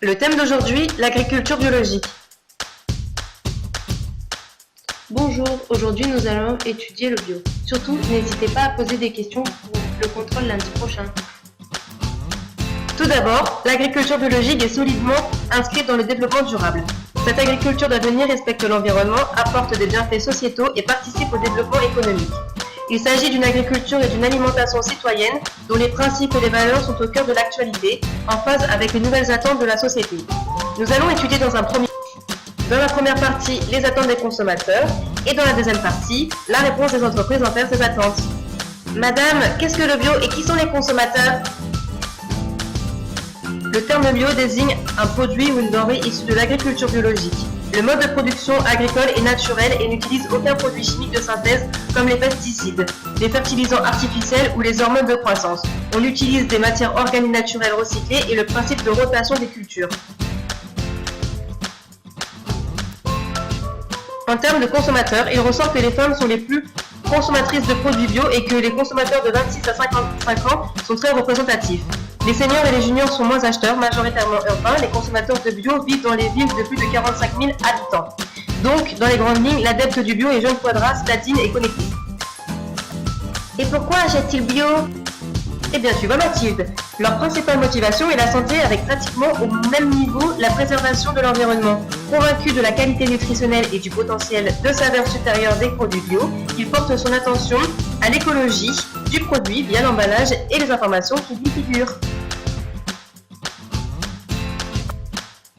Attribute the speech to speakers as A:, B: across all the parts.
A: Le thème d'aujourd'hui, l'agriculture biologique. Bonjour, aujourd'hui nous allons étudier le bio. Surtout, n'hésitez pas à poser des questions pour le contrôle lundi prochain. Tout d'abord, l'agriculture biologique est solidement inscrite dans le développement durable. Cette agriculture d'avenir respecte l'environnement, apporte des bienfaits sociétaux et participe au développement économique. Il s'agit d'une agriculture et d'une alimentation citoyenne dont les principes et les valeurs sont au cœur de l'actualité, en phase avec les nouvelles attentes de la société. Nous allons étudier dans la première partie les attentes des consommateurs et dans la deuxième partie la réponse des entreprises envers ces attentes. Madame, qu'est-ce que le bio et qui sont les consommateurs? Le terme bio désigne un produit ou une denrée issue de l'agriculture biologique. Le mode de production agricole est naturel et n'utilise aucun produit chimique de synthèse comme les pesticides, les fertilisants artificiels ou les hormones de croissance. On utilise des matières organiques naturelles recyclées et le principe de rotation des cultures. En termes de consommateurs, il ressort que les femmes sont les plus consommatrices de produits bio et que les consommateurs de 26 à 55 ans sont très représentatifs. Les seniors et les juniors sont moins acheteurs, majoritairement urbains. Les consommateurs de bio vivent dans les villes de plus de 45 000 habitants. Donc, dans les grandes lignes, l'adepte du bio est Jeune Quadras, latine et connectée. Et pourquoi achètent-ils bio? Eh bien, tu vois Mathilde, leur principale motivation est la santé avec pratiquement au même niveau la préservation de l'environnement. Convaincu de la qualité nutritionnelle et du potentiel de saveur supérieure des produits bio, il porte son attention à l'écologie du produit via l'emballage et les informations qui y figurent.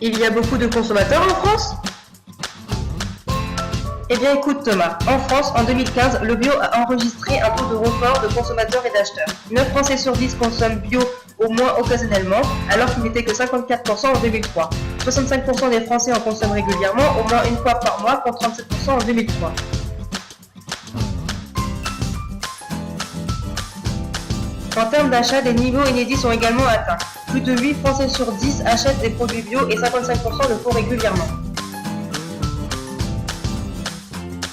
A: Il y a beaucoup de consommateurs en France? Eh bien écoute Thomas, en France, en 2015, le bio a enregistré un taux de record de consommateurs et d'acheteurs. 9 Français sur 10 consomment bio au moins occasionnellement, alors qu'il n'était que 54% en 2003. 65% des Français en consomment régulièrement, au moins une fois par mois, contre 37% en 2003. En termes d'achat, des niveaux inédits sont également atteints. Plus de 8 Français sur 10 achètent des produits bio et 55% le font régulièrement.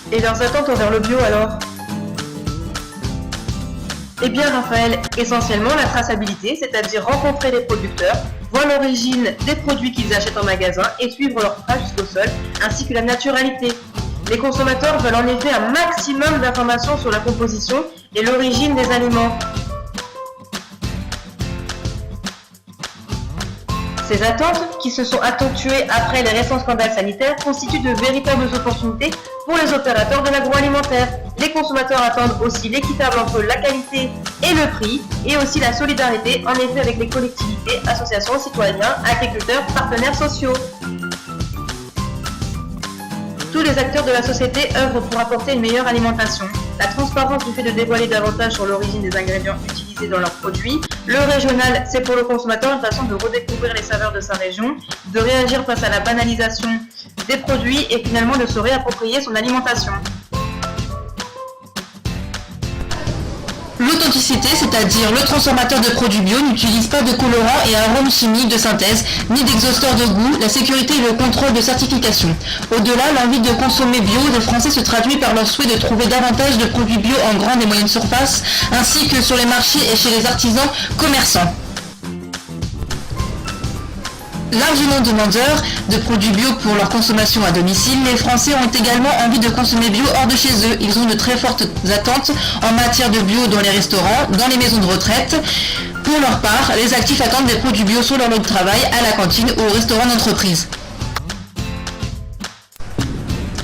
A: Et leurs attentes envers le bio alors? Eh bien Raphaël, essentiellement la traçabilité, c'est-à-dire rencontrer les producteurs, voir l'origine des produits qu'ils achètent en magasin et suivre leur trace jusqu'au sol, ainsi que la naturalité. Les consommateurs veulent en effet un maximum d'informations sur la composition et l'origine des aliments. Ces attentes, qui se sont accentuées après les récents scandales sanitaires, constituent de véritables opportunités pour les opérateurs de l'agroalimentaire. Les consommateurs attendent aussi l'équitable entre la qualité et le prix, et aussi la solidarité, en effet avec les collectivités, associations, citoyens, agriculteurs, partenaires sociaux. Tous les acteurs de la société œuvrent pour apporter une meilleure alimentation. La transparence du fait de dévoiler davantage sur l'origine des ingrédients utilisés dans leurs produits. Le régional, c'est pour le consommateur une façon de redécouvrir les saveurs de sa région, de réagir face à la banalisation des produits et finalement de se réapproprier son alimentation.
B: L'authenticité, c'est-à-dire le transformateur de produits bio, n'utilise pas de colorants et arômes chimiques de synthèse, ni d'exhausteurs de goût, la sécurité et le contrôle de certification. Au-delà, l'envie de consommer bio des Français se traduit par leur souhait de trouver davantage de produits bio en grande et moyenne surface, ainsi que sur les marchés et chez les artisans commerçants. Largement demandeurs de produits bio pour leur consommation à domicile, les Français ont également envie de consommer bio hors de chez eux. Ils ont de très fortes attentes en matière de bio dans les restaurants, dans les maisons de retraite. Pour leur part, les actifs attendent des produits bio sur leur lieu de travail, à la cantine ou au restaurant d'entreprise.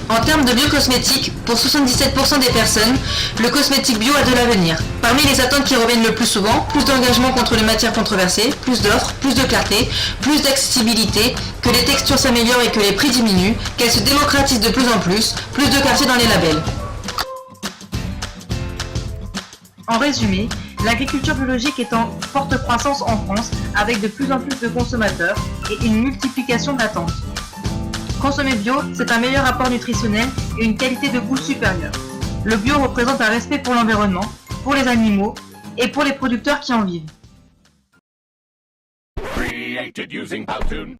B: En termes de biocosmétiques, pour 77% des personnes, le cosmétique bio a de l'avenir. Parmi les attentes qui reviennent le plus souvent, plus d'engagement contre les matières controversées, plus d'offres, plus de clarté, plus d'accessibilité, que les textures s'améliorent et que les prix diminuent, qu'elles se démocratisent de plus en plus de clarté dans les labels.
A: En résumé, l'agriculture biologique est en forte croissance en France, avec de plus en plus de consommateurs et une multiplication d'attentes. Consommer bio, c'est un meilleur apport nutritionnel et une qualité de goût supérieure. Le bio représente un respect pour l'environnement, pour les animaux et pour les producteurs qui en vivent.
C: Created using Powtoon.